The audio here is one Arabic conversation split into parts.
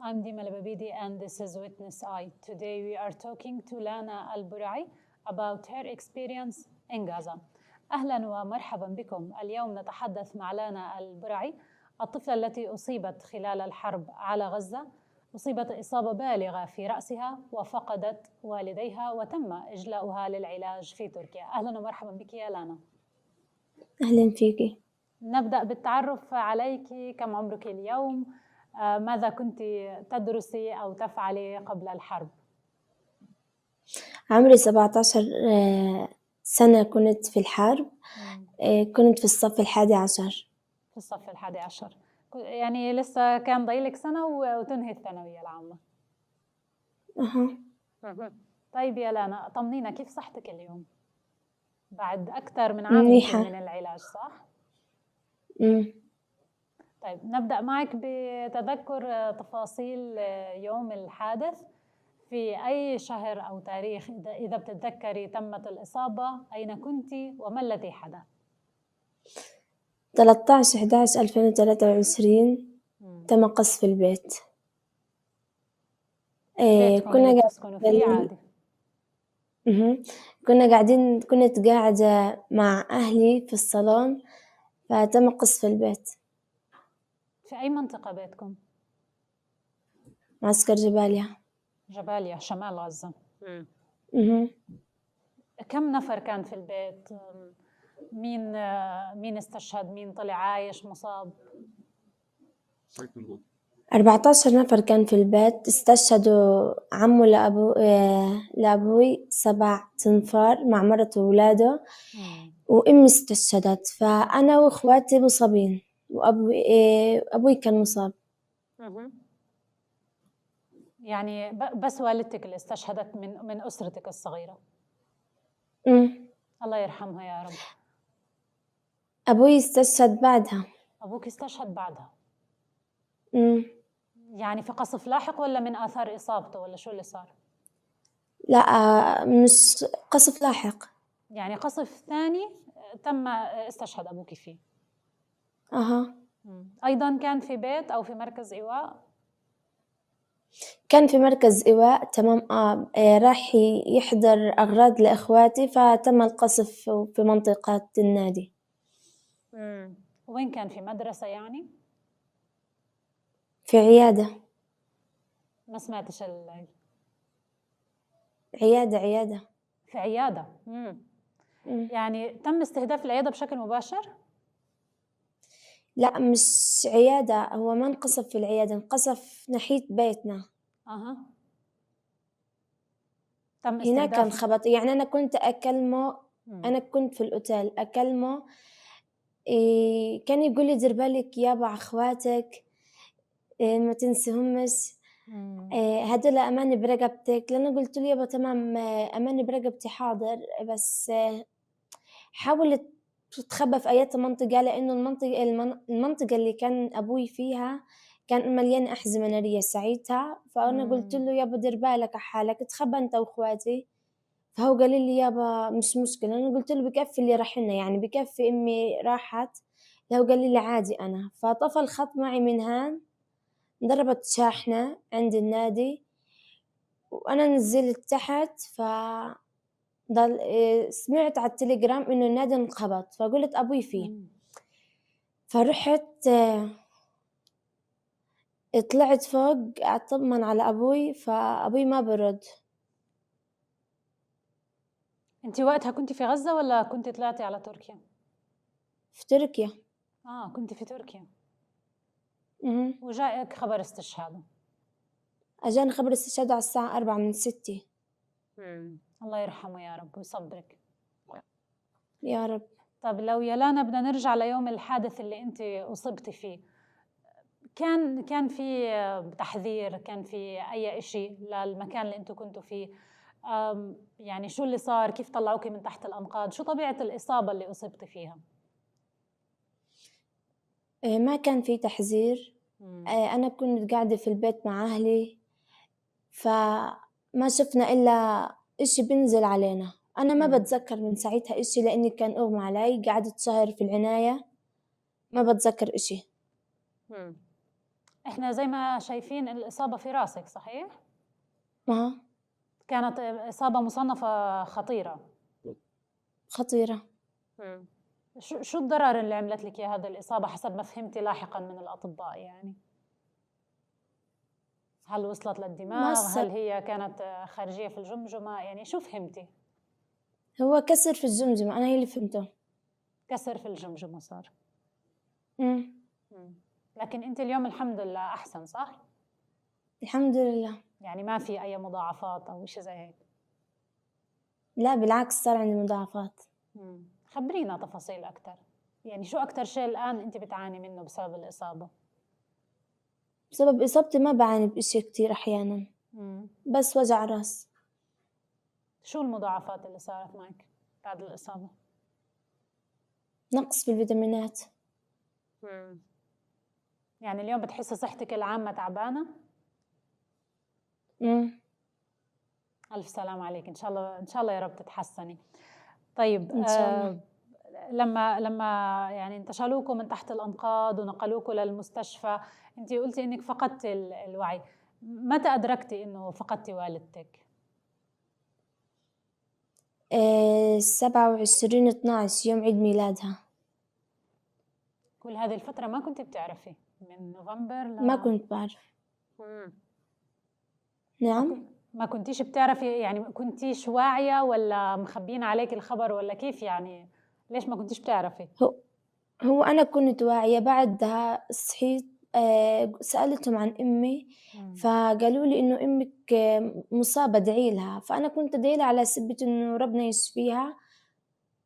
I'm Dima Lababidi and this is Witness Eye. Today we are talking to Lana Al-Burai about her experience in Gaza. أهلا ومرحبا بكم. اليوم نتحدث مع لانا البرعي، الطفلة التي أصيبت خلال الحرب على غزة. أصيبت إصابة بالغة في رأسها وفقدت والديها وتم إجلاؤها للعلاج في تركيا. أهلا ومرحبا بك يا لانا. أهلا فيكي. نبدأ بالتعرف عليك. كم عمرك اليوم؟ ماذا كنت تدرسي أو تفعلي قبل الحرب؟ عمري 17 سنة. كنت في الحرب. كنت في الصف 11. في الصف 11 يعني لسه كان ضايلك سنة وتنهي الثانوية العامة. طيب يا لانا، طمنينا كيف صحتك اليوم؟ بعد أكثر من عام يمكن من العلاج، صح؟ طيب نبدأ معك بتذكر تفاصيل يوم الحادث. في أي شهر أو تاريخ إذا بتتذكري تمت الإصابة؟ أين كنت وما الذي حدث؟ 13/11/2023 تم قصف البيت. كنا تسكنوا فيه عادي. كنت قاعدة مع أهلي في الصالون فتم قصف البيت. في أي منطقة بيتكم؟ معسكر جباليا. جباليا شمال غزة. كم نفر كان في البيت؟ مين استشهد؟ مين طلع عايش مصاب؟ 14 نفر كان في البيت. استشهدوا عمه لأبوي 7 أنفار مع مرته وولاده، وأمي استشهدت، فأنا وإخواتي مصابين، وأبوي كان مصاب. يعني بس والدتك اللي استشهدت من أسرتك الصغيرة؟ الله يرحمها يا رب. أبوي استشهد بعدها. أبوك استشهد بعدها؟ يعني في قصف لاحق ولا من آثار إصابته ولا شو اللي صار؟ لا، مش قصف لاحق، يعني قصف ثاني تم استشهد أبوك فيه. أيضا كان في بيت أو في مركز إيواء؟ كان في مركز إيواء، تمام. راح يحضر أغراض لإخواتي فتم القصف في منطقة النادي. وين كان؟ في مدرسة يعني؟ في عيادة. ما سمعتش عيادة. في عيادة. يعني تم استهداف العيادة بشكل مباشر؟ لا، مش عيادة، هو ما انقصف في العيادة، انقصف ناحية بيتنا. تم هناك كان استهداف. خبط، يعني أنا كنت أكلمه. أنا كنت في الأوتيل أكلمه، كان يقول لي دير بالك يابا على أخواتك، ما تنسيهمش، هدول أماني برقبتك. لأنه قلت له يابا تمام، أماني برقبتي، حاضر، بس حاولت تتخبى في أي منطقة، لأنه المنطقة اللي كان أبوي فيها كان مليان أحزمة نارية ساعتها. فأنا قلت له يابا دير بالك على حالك، تخبى أنت وأخواتي. فهو قال لي يابا مش مشكلة. أنا قلت له بكفي اللي راحلنا، يعني بكفي أمي راحت. هو قال لي عادي. أنا فطفى الخط معي من هان، ضربت شاحنة عند النادي، وأنا نزلت تحت. سمعت على التليجرام إنه النادي انقبض، فقلت أبوي فيه. فرحت طلعت فوق أطمن على أبوي، فأبوي ما برد. أنت وقتها كنت في غزة ولا كنت طلعتي على تركيا؟ في تركيا. كنت في تركيا. وجاءك خبر استشهاده؟ أجاني خبر استشهاده على الساعة 4/6. الله يرحمه يا رب ويصبرك يا رب. طب لو يا لانا بدنا نرجع ليوم الحادث اللي أنت أصبتي فيه، كان في تحذير؟ كان في أي شيء للمكان اللي أنتوا كنتوا فيه؟ يعني شو اللي صار؟ كيف طلعوكي من تحت الأنقاض؟ شو طبيعة الإصابة اللي أصبتي فيها؟ ما كان في تحذير. أنا كنت قاعدة في البيت مع أهلي، فما شفنا إلا إشي بينزل علينا. أنا ما بتذكر من ساعتها إشي، لأني كان أغمى علي، قعدت شهر في العناية، ما بتذكر إشي. إحنا زي ما شايفين الإصابة في راسك صحيح؟ أها. كانت إصابة مصنفة خطيرة. خطيرة. مم. شو الضرر اللي عملت لك هذه الإصابة حسب ما فهمتي لاحقا من الأطباء يعني؟ هل وصلت ما للدماغ؟ صار. هل هي كانت خارجية في الجمجمة؟ يعني شو فهمتي؟ هو كسر في الجمجمة، أنا هي اللي فهمته. كسر في الجمجمة صار. مم. مم. لكن أنت اليوم الحمد لله أحسن صح؟ الحمد لله. يعني ما في أي مضاعفات أو شيء زي هيك. لا بالعكس، صار عندي مضاعفات. خبرينا تفاصيل أكثر. يعني شو أكثر شيء الآن أنت بتعاني منه بسبب الإصابة؟ بسبب إصابتي ما بعاني بإشي كتير أحيانا، بس وجع راس. شو المضاعفات اللي صارت معك بعد الإصابة؟ نقص في الفيتامينات. يعني اليوم بتحسي صحتك العامة تعبانة؟ مم. ألف سلام عليك، إن شاء الله إن شاء الله يا رب تتحسني. طيب إن شاء الله. لما يعني انتشلوكم من تحت الأنقاض ونقلوكم للمستشفى، أنت قلتي إنك فقدتي الوعي، متى أدركتي إنه فقدتي والدتك؟ 27/12 يوم عيد ميلادها. كل هذه الفترة ما كنت بتعرفي من نوفمبر ما كنت بعرف. ما نعم. ما كنتيش بتعرفي يعني ما كنتيش واعية ولا مخبين عليك الخبر ولا كيف يعني؟ ليش ما كنتيش بتعرفي؟ هو أنا كنت واعية، بعدها صحيت سألتهم عن أمي، فقالوا لي إنه أمك مصابة ادعي لها، فأنا كنت ادعي لها على سبة إنه ربنا يشفيها.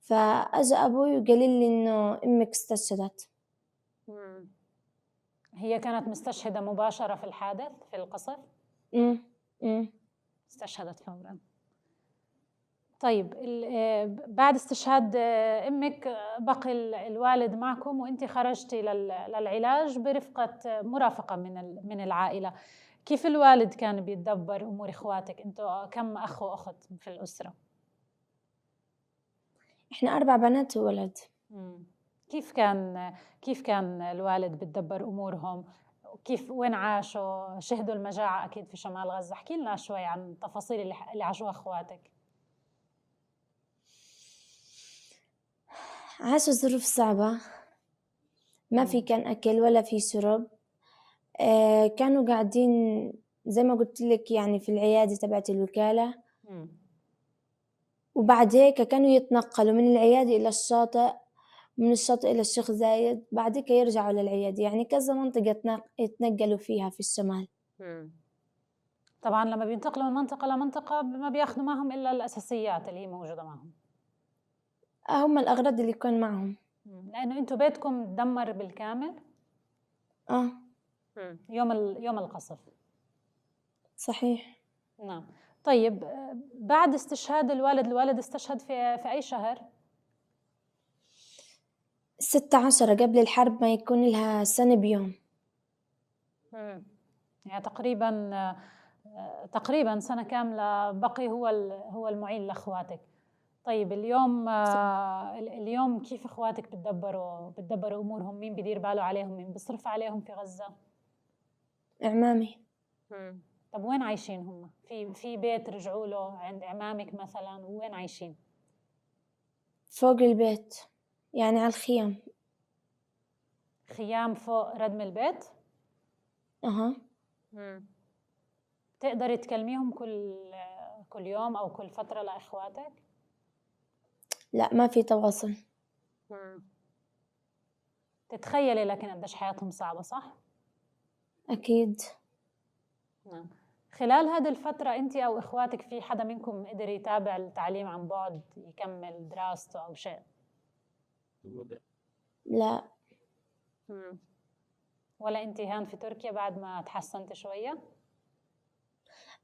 فأجا أبوي وقال لي إنه أمك استشهدت. هي كانت مستشهدة مباشرة في الحادث في القصف؟ أمم أمم استشهدت فورا. طيب بعد استشهاد أمك بقي الوالد معكم وأنت خرجتي للعلاج برفقة مرافقة من العائلة. كيف الوالد كان بيتدبر أمور إخواتك؟ أنتوا كم أخ وأخت في الأسرة؟ إحنا 4 بنات وولد. كيف كان الوالد بيتدبر أمورهم؟ وين عاشوا؟ شهدوا المجاعة أكيد في شمال غزة. احكي لنا شوي عن التفاصيل اللي عاشوها إخواتك. عاشوا ظروف صعبة، ما في كان أكل ولا في شرب. كانوا قاعدين زي ما قلت لك يعني في العيادة تبعت الوكالة. وبعد هيك كانوا يتنقلوا من العيادة إلى الشاطئ، من الشاطئ إلى الشيخ زايد، بعد هيك يرجعوا للعيادة، يعني كذا منطقة يتنقلوا فيها في الشمال. طبعا لما بينتقلوا من منطقة لمنطقة ما بياخذوا معهم إلا الأساسيات اللي هي موجودة معهم. هم الأغراض اللي يكون معهم. لأنه أنتوا بيتكم تدمر بالكامل. يوم القصف. صحيح. نعم. طيب بعد استشهاد الوالد استشهد في أي شهر؟ 16 قبل الحرب ما يكون لها سنة بيوم. يعني تقريبا سنة كاملة بقي هو المعين لأخواتك. طيب اليوم كيف اخواتك بتدبروا امورهم؟ مين بدير باله عليهم؟ مين بيصرف عليهم في غزة؟ اعمامي. طب وين عايشين هم؟ في بيت رجعوا له عند اعمامك مثلا؟ وين عايشين؟ فوق البيت، يعني على الخيام. خيام فوق ردم البيت؟ تقدري تكلميهم كل يوم او كل فترة لاخواتك؟ لا ما في تواصل. تتخيلي لكن قديش حياتهم صعبة صح؟ أكيد. نعم. خلال هذه الفترة أنت أو إخواتك في حدا منكم قدر يتابع التعليم عن بعد يكمل دراسته أو شيء؟ لا. ولا أنت هان في تركيا بعد ما تحسنت شوية؟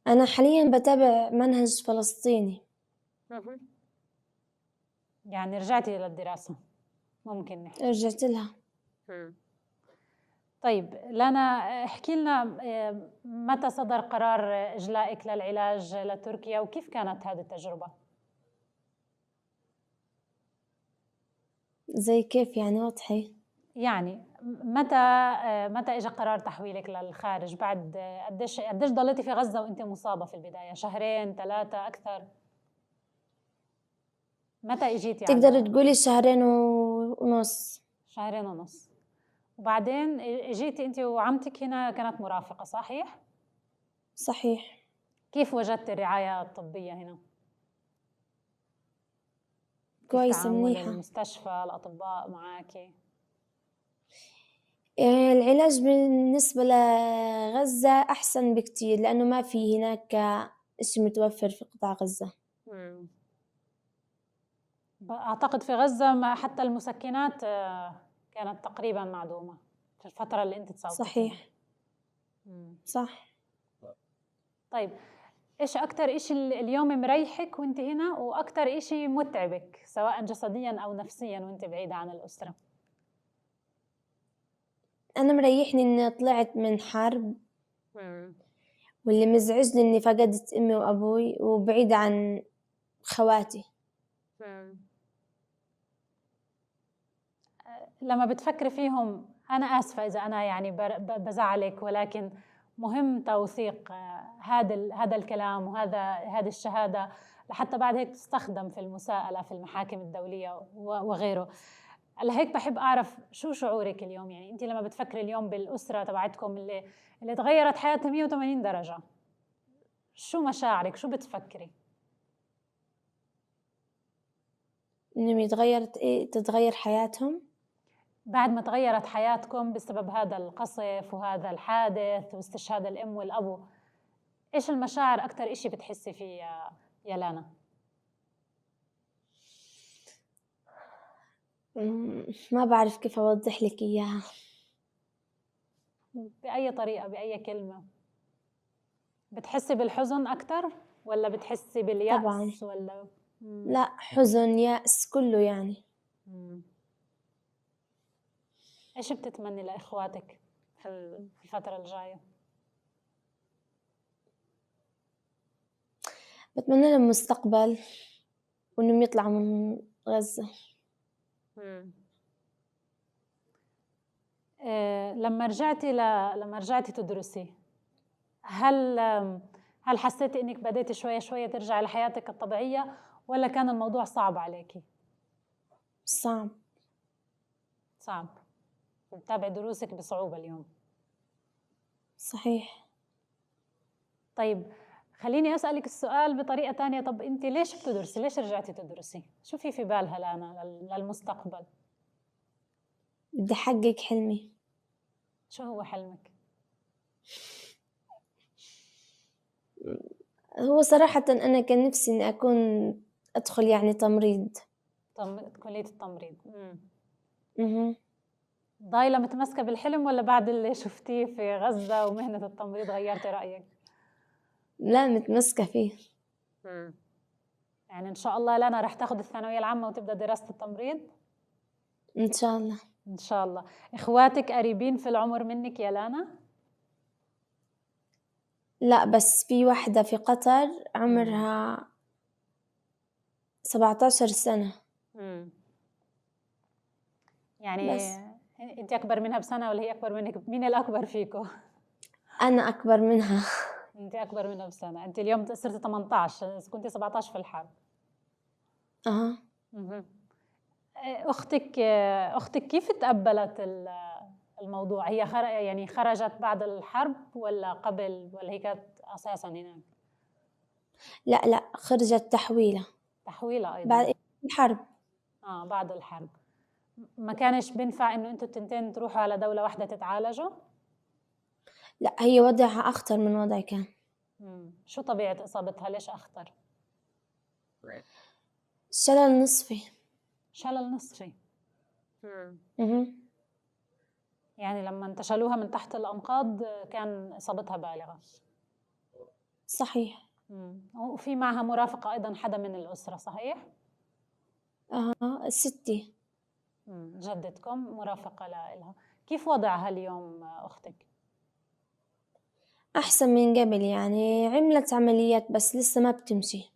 أنا حاليا بتابع منهج فلسطيني. يعني رجعتي للدراسة ممكن نحكي؟ رجعت لها. طيب لانا احكي لنا متى صدر قرار إجلائك للعلاج لتركيا وكيف كانت هذه التجربة؟ زي كيف يعني؟ وضحي. يعني متى اجى قرار تحويلك للخارج؟ بعد قديش ضليتي في غزة وانت مصابة في البداية؟ شهرين، 3، أكثر؟ متى اجيتي تقدر على؟ تقولي شهرين ونص. شهرين ونص. وبعدين اجيتي انت وعمتك هنا، كانت مرافقة صحيح؟ صحيح. كيف وجدت الرعاية الطبية هنا؟ كيف كويسة تعامل منيحة. المستشفى، الأطباء معك؟ العلاج بالنسبة لغزة أحسن بكتير لأنه ما في هناك إشي متوفر في قطاع غزة. أعتقد في غزة حتى المسكنات كانت تقريبا معدومة في الفترة اللي أنت تصابتي فيها. صحيح. صح. طيب، إيش أكتر إشي اليوم مريحك وأنت هنا، وأكتر إشي متعبك سواء جسديا أو نفسيا وأنت بعيدة عن الأسرة؟ أنا مريحني إني طلعت من حرب، واللي مزعجني إني فقدت أمي وأبوي وبعيدة عن خواتي. لما بتفكري فيهم، أنا آسفة إذا أنا يعني بزعلك، ولكن مهم توثيق هذا الكلام هذه الشهادة لحتى بعد هيك تستخدم في المساءلة في المحاكم الدولية وغيره. لهيك بحب أعرف شو شعورك اليوم، يعني أنت لما بتفكري اليوم بالأسرة تبعتكم اللي تغيرت حياتها 180 درجة، شو مشاعرك؟ شو بتفكري؟ إنهم تتغير حياتهم. بعد ما تغيرت حياتكم بسبب هذا القصف وهذا الحادث واستشهاد الأم والأبو، إيش المشاعر أكتر إشي بتحسي فيه يا لانا؟ ما بعرف كيف أوضح لك إياها. بأي طريقة، بأي كلمة؟ بتحسي بالحزن أكتر ولا بتحسي طبعا. باليأس ولا؟ لا، حزن، يأس، كله يعني. إيش بتتمني لإخواتك في الفترة الجاية؟ بتمنى لهم مستقبل وإنهم يطلعوا من غزة. لما رجعتي تدرسي، هل حسيتي إنك بديتي شوية شوية ترجعي لحياتك الطبيعية، ولا كان الموضوع صعب عليكي؟ صعب. صعب. بتتابعي دروسك بصعوبة اليوم. صحيح. طيب، خليني أسألك السؤال بطريقة تانية. طب أنت ليش بتدرسي؟ ليش رجعتي تدرسي؟ شو في بالها لانا للمستقبل؟ بدي أحقق حلمي. شو هو حلمك؟ هو صراحة أنا كان نفسي إني أدخل يعني تمريض. كلية التمريض. مهم. ضايلة متمسكة بالحلم، ولا بعد اللي شفتيه في غزة ومهنة التمريض غيرتي رأيك؟ لا، متمسكة فيه. يعني إن شاء الله لانا رح تاخد الثانوية العامة وتبدأ دراسة التمريض؟ إن شاء الله. إن شاء الله. إخواتك قريبين في العمر منك يا لانا؟ لا، بس في واحدة في قطر عمرها 17 سنة. يعني بس أنت أكبر منها بسنة ولا هي أكبر منك؟ مين الأكبر فيكو؟ أنا أكبر منها. أنت أكبر منها بسنة. أنت اليوم صرتي 18، كنتي 17 في الحرب. أها. أختك كيف تقبلت الموضوع؟ هي يعني خرجت بعد الحرب ولا قبل، ولا هي كانت أساسا هناك؟ لا لا، خرجت تحويلة. تحويلة أيضا. بعد الحرب. بعد الحرب. ما كانش بينفع إنه أنتوا التنتين تروحوا على دولة واحدة تتعالجوا؟ لا، هي وضعها أخطر من وضعي كان. شو طبيعة إصابتها؟ ليش أخطر؟ شلل نصفي. شلل نصفي. مهم. يعني لما انتشلوها من تحت الأنقاض كان إصابتها بالغة. صحيح. وفي معها مرافقة أيضا، حدا من الأسرة، صحيح؟ ستي. جدتكم مرافقة لها. كيف وضعها اليوم أختك؟ أحسن من قبل، يعني عملت عمليات بس لسه ما بتمشي.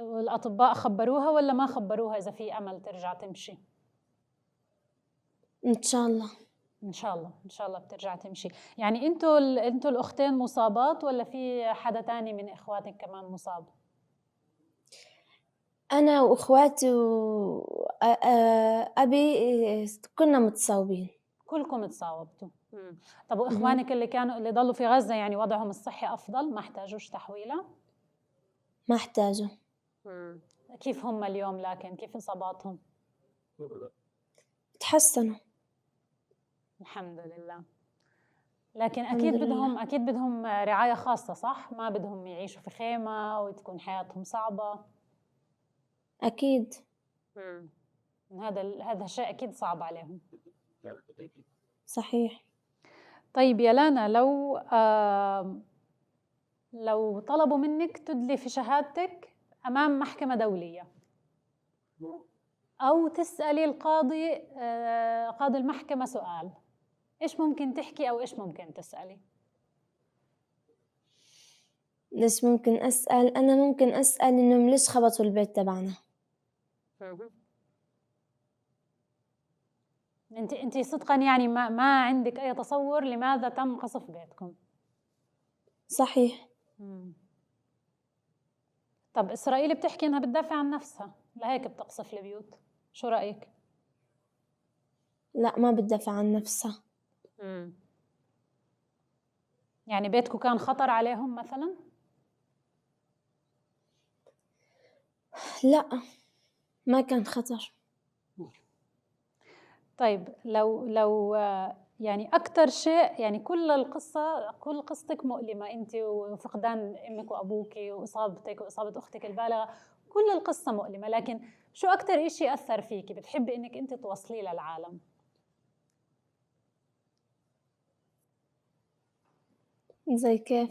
والأطباء خبروها ولا ما خبروها إذا في أمل ترجع تمشي؟ إن شاء الله. إن شاء الله إن شاء الله بترجع تمشي. يعني أنتوا الأختين مصابات ولا في حدا تاني من إخواتك كمان مصاب؟ أنا وأخواتي وأبي كنا متصاوبين. كلكم تصاوبتوا. طب مهم. وإخوانك اللي ضلوا في غزة يعني وضعهم الصحي أفضل ما احتاجوش تحويلة؟ ما احتاجوا. كيف هم اليوم لكن كيف إصاباتهم؟ تحسنوا الحمد لله. لكن الحمد لله. أكيد بدهم رعاية خاصة صح؟ ما بدهم يعيشوا في خيمة وتكون حياتهم صعبة. أكيد. هذا شيء أكيد صعب عليهم. صحيح. طيب يا لانا لو طلبوا منك تدلي في شهادتك أمام محكمة دولية أو تسألي القاضي قاضي المحكمة سؤال، إيش ممكن تحكي أو إيش ممكن تسألي؟ ليش ممكن أسأل؟ أنا ممكن أسأل إنهم ليش خبطوا البيت تبعنا. أنت صدقا يعني ما عندك أي تصور لماذا تم قصف بيتكم؟ صحيح. طب إسرائيل بتحكي إنها بتدافع عن نفسها لهيك بتقصف البيوت، شو رأيك؟ لا ما بتدافع عن نفسها. يعني بيتكم كان خطر عليهم مثلا؟ لا ما كان خطر. طيب لو يعني أكتر شيء يعني كل قصتك مؤلمة، أنت وفقدان أمك وأبوك وإصابتك وإصابة أختك البالغة، كل القصة مؤلمة، لكن شو أكتر إشي أثر فيكي بتحبي إنك أنت توصليه للعالم؟ زي كيف؟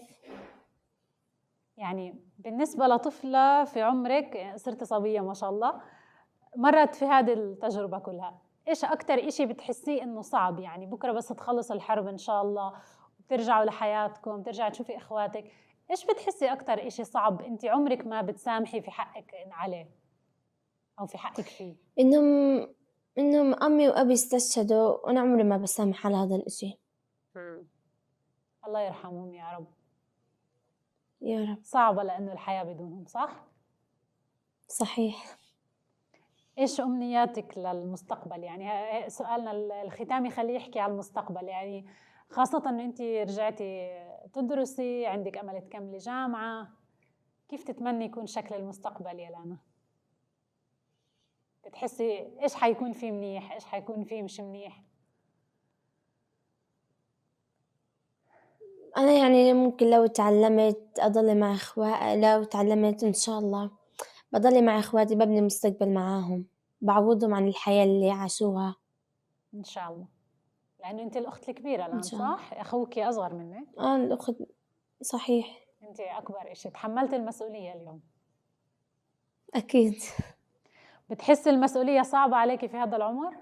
يعني بالنسبة لطفلة في عمرك صرت صبية ما شاء الله مرت في هذه التجربة كلها، إيش أكتر إشي بتحسيه إنه صعب؟ يعني بكرة بس تخلص الحرب إن شاء الله وترجعوا لحياتكم ترجع تشوفي إخواتك، إيش بتحسي أكتر إشي صعب أنت عمرك ما بتسامحي في حقك عليه أو في حقك فيه؟ إنهم أمي وأبي استشهدوا وأنا عمري ما بسامح على هذا الإشي. الله يرحمهم يا رب. يا رب. صعبة لأنه الحياة بدونهم صح؟ صحيح. إيش أمنياتك للمستقبل؟ يعني سؤالنا الختامي خليه يحكي على المستقبل، يعني خاصة إنه أنت رجعتي تدرسي عندك أمل تكملي جامعة، كيف تتمني يكون شكل المستقبل يا لانا؟ بتحسي إيش حيكون فيه منيح، إيش حيكون فيه مش منيح؟ أنا يعني ممكن لو تعلمت أضل مع لو تعلمت إن شاء الله بضل مع إخواتي ببني مستقبل معاهم بعوضهم عن الحياة اللي عاشوها. إن شاء الله، لأنه أنت الأخت الكبيرة إن الآن شاء الله. صح؟ أخوك أصغر منك؟ الأخت. صحيح. أنت أكبر إشي، تحملت المسؤولية اليوم. أكيد. بتحسي المسؤولية صعبة عليكي في هذا العمر؟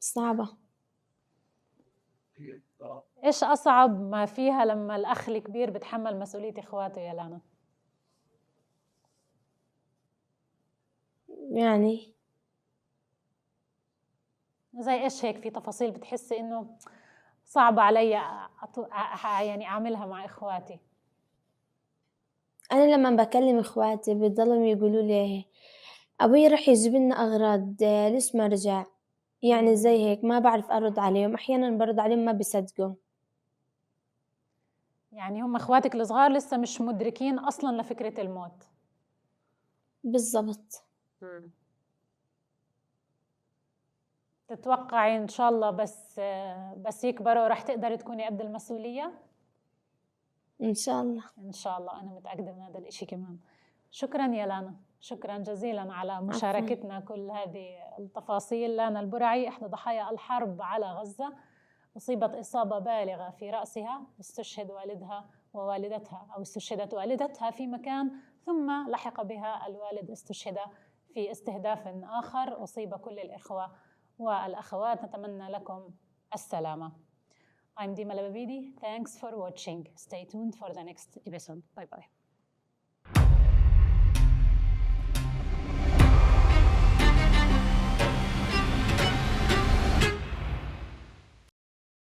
صعبة. إيش أصعب ما فيها لما الأخ الكبير بتحمل مسؤولية إخواته يا لانا؟ يعني زي إيش هيك في تفاصيل بتحسي إنه صعبة علي يعني أعملها مع إخواتي؟ أنا لما بكلم إخواتي بيضلوا يقولوا لي أبوي رح يجيب لنا أغراض ليش ما رجع، يعني زي هيك ما بعرف أرد عليهم، أحيانا برد عليهم ما بيصدقوا. يعني هم إخواتك الصغار لسه مش مدركين أصلا لفكرة الموت. بالضبط. تتوقعي إن شاء الله بس يكبروا رح تقدري تكوني قد المسؤولية؟ إن شاء الله. إن شاء الله، أنا متأكدة من هذا الإشي كمان. شكرا يا لانا، شكرا جزيلا على عفوا. مشاركتنا كل هذه التفاصيل. لانا البرعي إحدى ضحايا الحرب على غزة، أصيبت إصابة بالغة في رأسها، استشهد والدها ووالدتها أو استشهدت والدتها في مكان ثم لحق بها الوالد استشهد في استهداف آخر. أصيب كل الإخوة والأخوات، نتمنى لكم السلامة. I'm Dima Lababidi. Thanks for watching. Stay tuned for the next episode. Bye bye.